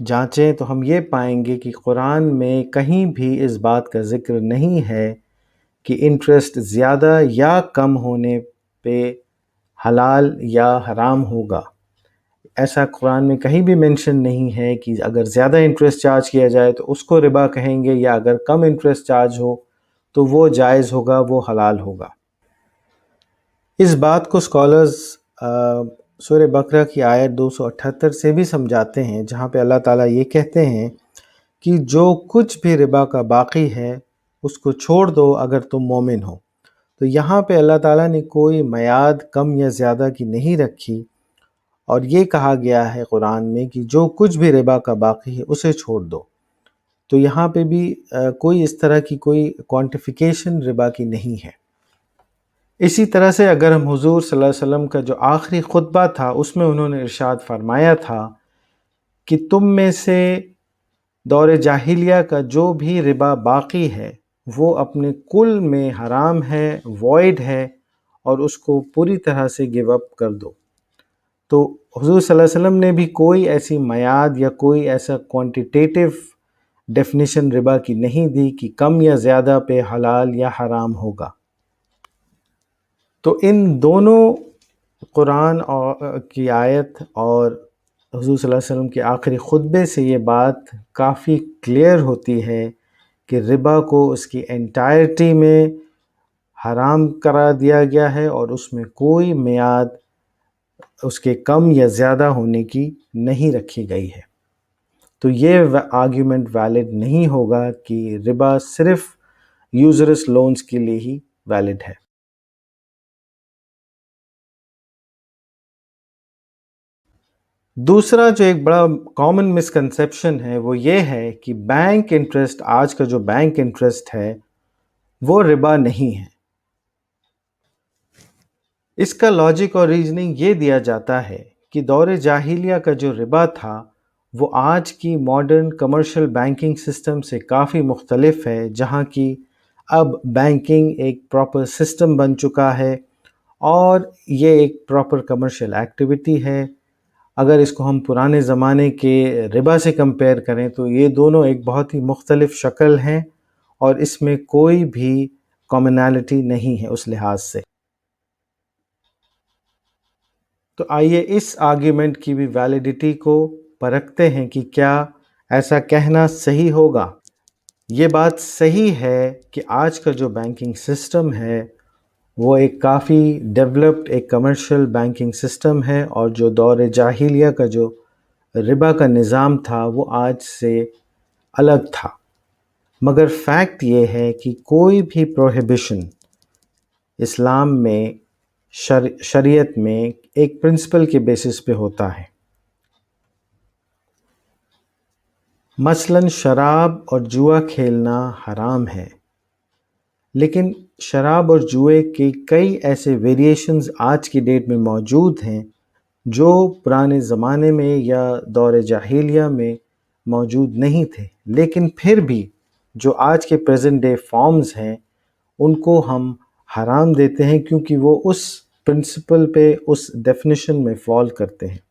جانچیں تو ہم یہ پائیں گے کہ قرآن میں کہیں بھی اس بات کا ذکر نہیں ہے کہ انٹرسٹ زیادہ یا کم ہونے پہ حلال یا حرام ہوگا۔ ایسا قرآن میں کہیں بھی منشن نہیں ہے کہ اگر زیادہ انٹرسٹ چارج کیا جائے تو اس کو ربا کہیں گے، یا اگر کم انٹرسٹ چارج ہو تو وہ جائز ہوگا، وہ حلال ہوگا۔ اس بات کو اسکالرز سورہ بقرہ کی آیت 278 سے بھی سمجھاتے ہیں، جہاں پہ اللہ تعالیٰ یہ کہتے ہیں کہ جو کچھ بھی ربا کا باقی ہے اس کو چھوڑ دو اگر تم مومن ہو۔ تو یہاں پہ اللہ تعالیٰ نے کوئی میعاد کم یا زیادہ کی نہیں رکھی، اور یہ کہا گیا ہے قرآن میں کہ جو کچھ بھی ربا کا باقی ہے اسے چھوڑ دو۔ تو یہاں پہ بھی کوئی اس طرح کی کوئی کوانٹیفیکیشن ربا کی نہیں ہے۔ اسی طرح سے اگر ہم حضور صلی اللہ علیہ وسلم کا جو آخری خطبہ تھا اس میں انہوں نے ارشاد فرمایا تھا کہ تم میں سے دور جاہلیہ کا جو بھی ربا باقی ہے وہ اپنے کل میں حرام ہے، وائڈ ہے، اور اس کو پوری طرح سے گیو اپ کر دو۔ تو حضور صلی اللہ علیہ وسلم نے بھی کوئی ایسی میعاد یا کوئی ایسا کوانٹیٹیو ڈیفینیشن ربا کی نہیں دی کہ کم یا زیادہ پہ حلال یا حرام ہوگا۔ تو ان دونوں قرآن کی آیت اور حضور صلی اللہ علیہ وسلم کے آخری خطبے سے یہ بات کافی کلیئر ہوتی ہے کہ ربا کو اس کی انٹائرٹی میں حرام قرار دیا گیا ہے، اور اس میں کوئی میعاد اس کے کم یا زیادہ ہونے کی نہیں رکھی گئی ہے۔ تو یہ آرگیومنٹ ویلڈ نہیں ہوگا کہ ربا صرف یوزرس لونز کے لیے ہی ویلڈ ہے۔ دوسرا جو ایک بڑا کامن مسکنسیپشن ہے وہ یہ ہے کہ بینک انٹرسٹ، آج کا جو بینک انٹرسٹ ہے وہ ربا نہیں ہے۔ اس کا لاجک اور ریزننگ یہ دیا جاتا ہے کہ دور جاہلیہ کا جو ربا تھا وہ آج کی ماڈرن کمرشل بینکنگ سسٹم سے کافی مختلف ہے، جہاں کی اب بینکنگ ایک پراپر سسٹم بن چکا ہے اور یہ ایک پراپر کمرشل ایکٹیویٹی ہے۔ اگر اس کو ہم پرانے زمانے کے ربا سے کمپیئر کریں تو یہ دونوں ایک بہت ہی مختلف شکل ہیں، اور اس میں کوئی بھی کامنالٹی نہیں ہے اس لحاظ سے۔ تو آئیے اس آرگیومنٹ کی بھی ویلیڈیٹی کو پرکھتے ہیں کہ کیا ایسا کہنا صحیح ہوگا۔ یہ بات صحیح ہے کہ آج کا جو بینکنگ سسٹم ہے وہ ایک کافی ڈیولپڈ ایک کمرشل بینکنگ سسٹم ہے، اور جو دور جاہلیہ کا جو ربا کا نظام تھا وہ آج سے الگ تھا۔ مگر فیکٹ یہ ہے کہ کوئی بھی پروہیبیشن اسلام میں شریعت میں ایک پرنسپل کے بیسس پہ ہوتا ہے۔ مثلاً شراب اور جوا کھیلنا حرام ہے، لیکن شراب اور جوئے کے کئی ایسے ویریشنز آج کی ڈیٹ میں موجود ہیں جو پرانے زمانے میں یا دور جاہلیہ میں موجود نہیں تھے، لیکن پھر بھی جو آج کے پریزنٹ ڈے فارمز ہیں ان کو ہم حرام دیتے ہیں، کیونکہ وہ اس پرنسپل پہ، اس ڈیفینیشن میں فال کرتے ہیں۔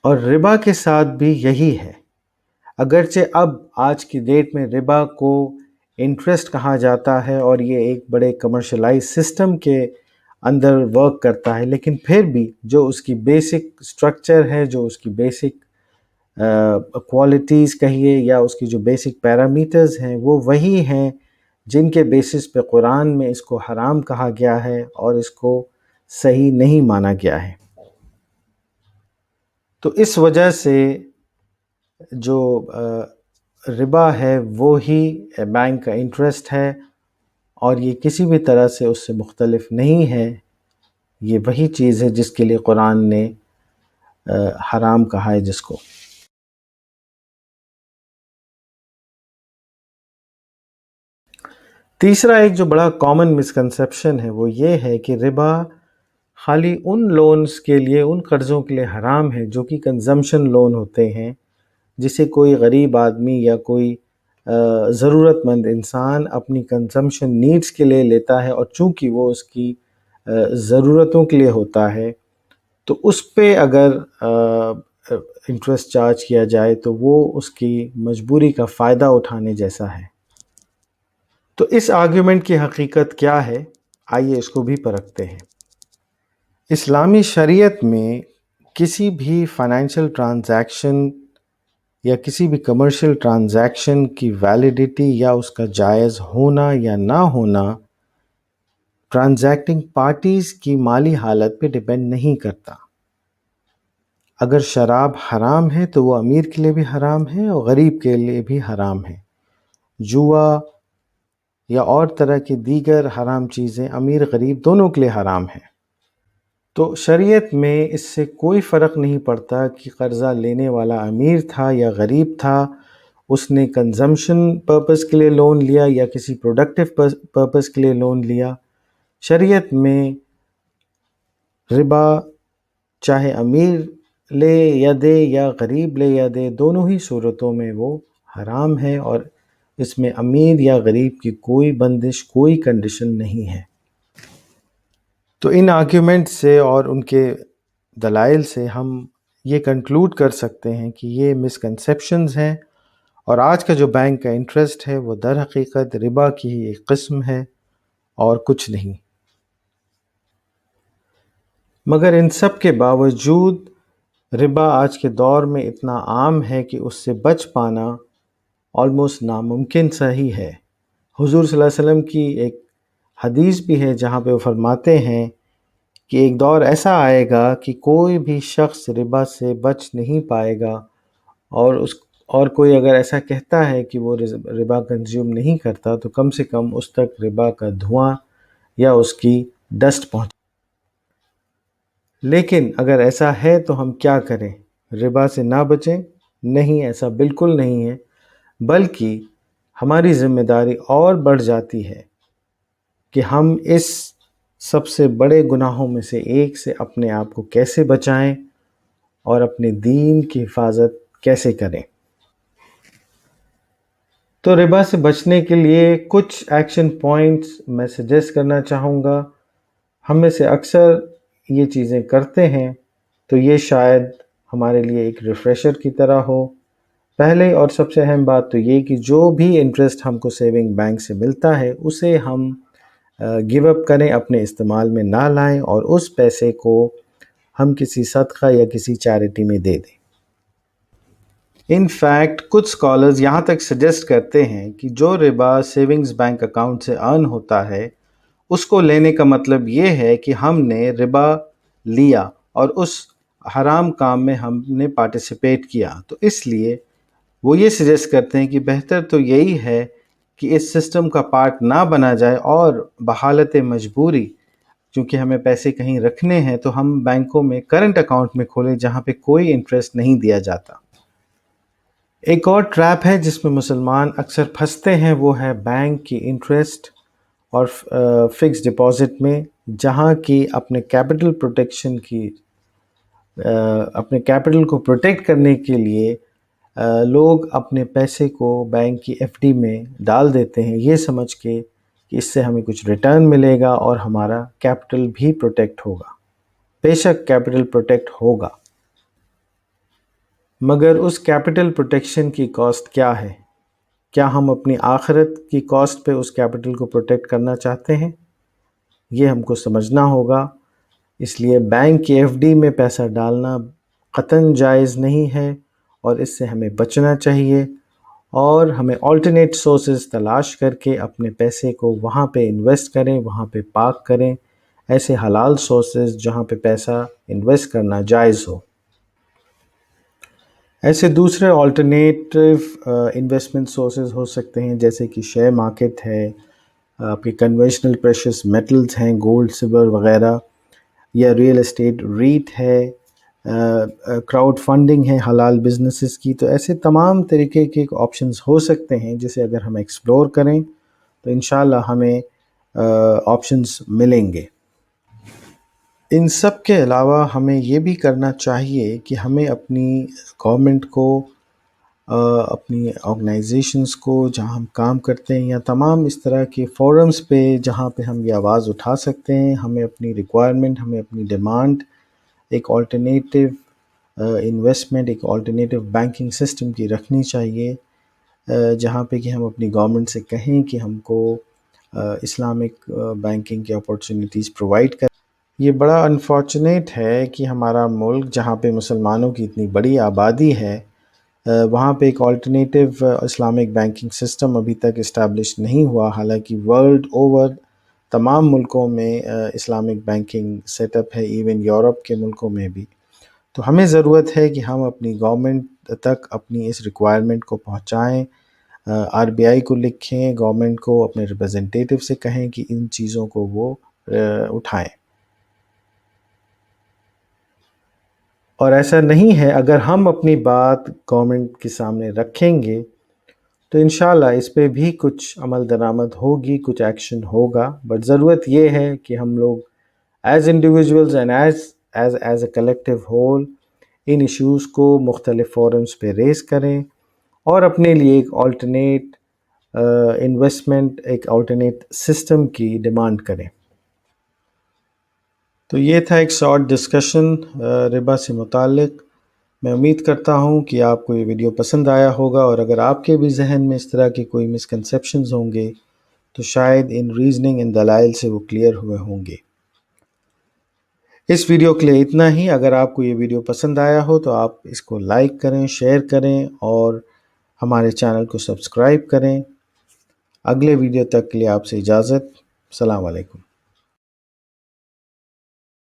اور ربا کے ساتھ بھی یہی ہے، اگرچہ اب آج کی ڈیٹ میں ربا کو انٹرسٹ کہا جاتا ہے اور یہ ایک بڑے کمرشلائز سسٹم کے اندر ورک کرتا ہے، لیکن پھر بھی جو اس کی بیسک سٹرکچر ہے، جو اس کی بیسک کوالٹیز کہیے یا اس کی جو بیسک پیرامیٹرز ہیں وہ وہی ہیں جن کے بیسس پہ قرآن میں اس کو حرام کہا گیا ہے اور اس کو صحیح نہیں مانا گیا ہے۔ تو اس وجہ سے جو ربا ہے وہی بینک کا انٹرسٹ ہے، اور یہ کسی بھی طرح سے اس سے مختلف نہیں ہے۔ یہ وہی چیز ہے جس کے لیے قرآن نے حرام کہا ہے جس کو۔ تیسرا ایک جو بڑا کامن مسکنسیپشن ہے وہ یہ ہے کہ ربا خالی ان لونز کے لیے، ان قرضوں کے لیے حرام ہے جو کہ کنزمپشن لون ہوتے ہیں، جسے کوئی غریب آدمی یا کوئی ضرورت مند انسان اپنی کنزمپشن نیڈز کے لیے لیتا ہے، اور چونکہ وہ اس کی ضرورتوں کے لیے ہوتا ہے تو اس پہ اگر انٹرسٹ چارج کیا جائے تو وہ اس کی مجبوری کا فائدہ اٹھانے جیسا ہے۔ تو اس آرگیومنٹ کی حقیقت کیا ہے؟ آئیے اس کو بھی پرکھتے ہیں۔ اسلامی شریعت میں کسی بھی فائنینشیل ٹرانزیکشن یا کسی بھی کمرشل ٹرانزیکشن کی ویلیڈیٹی یا اس کا جائز ہونا یا نہ ہونا ٹرانزیکٹنگ پارٹیز کی مالی حالت پہ ڈیپینڈ نہیں کرتا۔ اگر شراب حرام ہے تو وہ امیر کے لیے بھی حرام ہے اور غریب کے لیے بھی حرام ہے۔ جوا یا اور طرح کی دیگر حرام چیزیں امیر غریب دونوں کے لیے حرام ہیں۔ تو شریعت میں اس سے کوئی فرق نہیں پڑتا کہ قرضہ لینے والا امیر تھا یا غریب تھا، اس نے کنزمپشن پرپس کے لیے لون لیا یا کسی پروڈکٹیو پرپس کے لیے لون لیا۔ شریعت میں ربا چاہے امیر لے یا دے یا غریب لے یا دے، دونوں ہی صورتوں میں وہ حرام ہے، اور اس میں امیر یا غریب کی کوئی بندش، کوئی کنڈیشن نہیں ہے۔ تو ان آرگیومنٹ سے اور ان کے دلائل سے ہم یہ کنکلوڈ کر سکتے ہیں کہ یہ مسکنسیپشنز ہیں، اور آج کا جو بینک کا انٹرسٹ ہے وہ در حقیقت ربا کی ہی ایک قسم ہے اور کچھ نہیں۔ مگر ان سب کے باوجود ربا آج کے دور میں اتنا عام ہے کہ اس سے بچ پانا آلموسٹ ناممکن سا ہی ہے۔ حضور صلی اللہ علیہ وسلم کی ایک حدیث بھی ہے جہاں پہ وہ فرماتے ہیں کہ ایک دور ایسا آئے گا کہ کوئی بھی شخص ربا سے بچ نہیں پائے گا، اور کوئی اگر ایسا کہتا ہے کہ وہ ربا کنزیوم نہیں کرتا تو کم سے کم اس تک ربا کا دھواں یا اس کی ڈسٹ پہنچ۔ لیکن اگر ایسا ہے تو ہم کیا کریں؟ ربا سے نہ بچیں؟ نہیں، ایسا بالکل نہیں ہے، بلکہ ہماری ذمہ داری اور بڑھ جاتی ہے کہ ہم اس سب سے بڑے گناہوں میں سے ایک سے اپنے آپ کو کیسے بچائیں اور اپنے دین کی حفاظت کیسے کریں۔ تو ربا سے بچنے کے لیے کچھ ایکشن پوائنٹس میں سجیسٹ کرنا چاہوں گا۔ ہم میں سے اکثر یہ چیزیں کرتے ہیں، تو یہ شاید ہمارے لیے ایک ریفریشر کی طرح ہو۔ پہلے اور سب سے اہم بات تو یہ کہ جو بھی انٹرسٹ ہم کو سیونگ بینک سے ملتا ہے اسے ہم گیو اپ کریں، اپنے استعمال میں نہ لائیں، اور اس پیسے کو ہم کسی صدقہ یا کسی چیریٹی میں دے دیں۔ ان فیکٹ کچھ اسکالرز یہاں تک سجیسٹ کرتے ہیں کہ جو ربا سیونگز بینک اکاؤنٹ سے ارن ہوتا ہے اس کو لینے کا مطلب یہ ہے کہ ہم نے ربا لیا اور اس حرام کام میں ہم نے پارٹیسپیٹ کیا۔ تو اس لیے وہ یہ سجیسٹ کرتے ہیں کہ بہتر تو یہی ہے کہ اس سسٹم کا پارٹ نہ بنا جائے، اور بحالت مجبوری چونکہ ہمیں پیسے کہیں رکھنے ہیں تو ہم بینکوں میں کرنٹ اکاؤنٹ میں کھولیں جہاں پہ کوئی انٹرسٹ نہیں دیا جاتا۔ ایک اور ٹریپ ہے جس میں مسلمان اکثر پھنستے ہیں، وہ ہے بینک کی انٹرسٹ اور فکس ڈپازٹ میں، جہاں کی اپنے کیپٹل کو پروٹیکٹ کرنے کے لیے لوگ اپنے پیسے کو بینک کی ایف ڈی میں ڈال دیتے ہیں، یہ سمجھ کے کہ اس سے ہمیں کچھ ریٹرن ملے گا اور ہمارا کیپٹل بھی پروٹیکٹ ہوگا۔ بے شک کیپٹل پروٹیکٹ ہوگا، مگر اس کیپٹل پروٹیکشن کی کاسٹ کیا ہے؟ کیا ہم اپنی آخرت کی کاسٹ پہ اس کیپٹل کو پروٹیکٹ کرنا چاہتے ہیں؟ یہ ہم کو سمجھنا ہوگا۔ اس لیے بینک کی ایف ڈی میں پیسہ ڈالنا قطعاً جائز نہیں ہے، اور اس سے ہمیں بچنا چاہیے، اور ہمیں آلٹرنیٹ سورسز تلاش کر کے اپنے پیسے کو وہاں پہ انویسٹ کریں، وہاں پہ پارک کریں، ایسے حلال سورسز جہاں پہ پیسہ انویسٹ کرنا جائز ہو۔ ایسے دوسرے آلٹرنیٹیو انویسٹمنٹ سورسز ہو سکتے ہیں جیسے کہ شیئر مارکیٹ ہے، آپ کے کنونشنل پریشس میٹلز ہیں، گولڈ سلور وغیرہ، یا ریئل اسٹیٹ ریٹ ہے، کراؤڈ فنڈنگ ہے حلال بزنسز کی۔ تو ایسے تمام طریقے کے آپشنز ہو سکتے ہیں جسے اگر ہم ایکسپلور کریں تو انشاءاللہ ہمیں آپشنز ملیں گے۔ ان سب کے علاوہ ہمیں یہ بھی کرنا چاہیے کہ ہمیں اپنی گورنمنٹ کو، اپنی آرگنائزیشنز کو جہاں ہم کام کرتے ہیں، یا تمام اس طرح کے فورمز پہ جہاں پہ ہم یہ آواز اٹھا سکتے ہیں، ہمیں اپنی ریکوائرمنٹ، ہمیں اپنی ڈیمانڈ ایک آلٹرنیٹیو انویسٹمنٹ ایک آلٹرنیٹیو بینکنگ سسٹم کی رکھنی چاہیے، جہاں پہ کہ ہم اپنی گورنمنٹ سے کہیں کہ ہم کو اسلامک بینکنگ کی اپارچونیٹیز پرووائڈ کریں۔ یہ بڑا انفارچونیٹ ہے کہ ہمارا ملک جہاں پہ مسلمانوں کی اتنی بڑی آبادی ہے، وہاں پہ ایک آلٹرنیٹیو اسلامک بینکنگ سسٹم ابھی تک اسٹیبلش نہیں ہوا، حالانکہ ورلڈ اوور تمام ملکوں میں اسلامک بینکنگ سیٹ اپ ہے، ایون یورپ کے ملکوں میں بھی۔ تو ہمیں ضرورت ہے کہ ہم اپنی گورنمنٹ تک اپنی اس ریکوائرمنٹ کو پہنچائیں، آر بی آئی کو لکھیں، گورنمنٹ کو اپنے ریپرزنٹیٹیو سے کہیں کہ ان چیزوں کو وہ اٹھائیں۔ اور ایسا نہیں ہے، اگر ہم اپنی بات گورنمنٹ کے سامنے رکھیں گے تو انشاءاللہ اس پہ بھی کچھ عمل درآمد ہوگی، کچھ ایکشن ہوگا، بٹ ضرورت یہ ہے کہ ہم لوگ as انڈیویژولز and as a collective whole in issues کو مختلف فورمز پہ ریز کریں اور اپنے لیے ایک آلٹرنیٹ انویسٹمنٹ، ایک آلٹرنیٹ سسٹم کی ڈیمانڈ کریں۔ تو یہ تھا ایک شارٹ ڈسکشن ربا سے متعلق۔ میں امید کرتا ہوں کہ آپ کو یہ ویڈیو پسند آیا ہوگا، اور اگر آپ کے بھی ذہن میں اس طرح کے کوئی مسکنسیپشنز ہوں گے تو شاید ان ریزننگ، ان دلائل سے وہ کلیئر ہوئے ہوں گے۔ اس ویڈیو کے لیے اتنا ہی۔ اگر آپ کو یہ ویڈیو پسند آیا ہو تو آپ اس کو لائک کریں، شیئر کریں اور ہمارے چینل کو سبسکرائب کریں۔ اگلے ویڈیو تک کے لیے آپ سے اجازت۔ السلام علیکم۔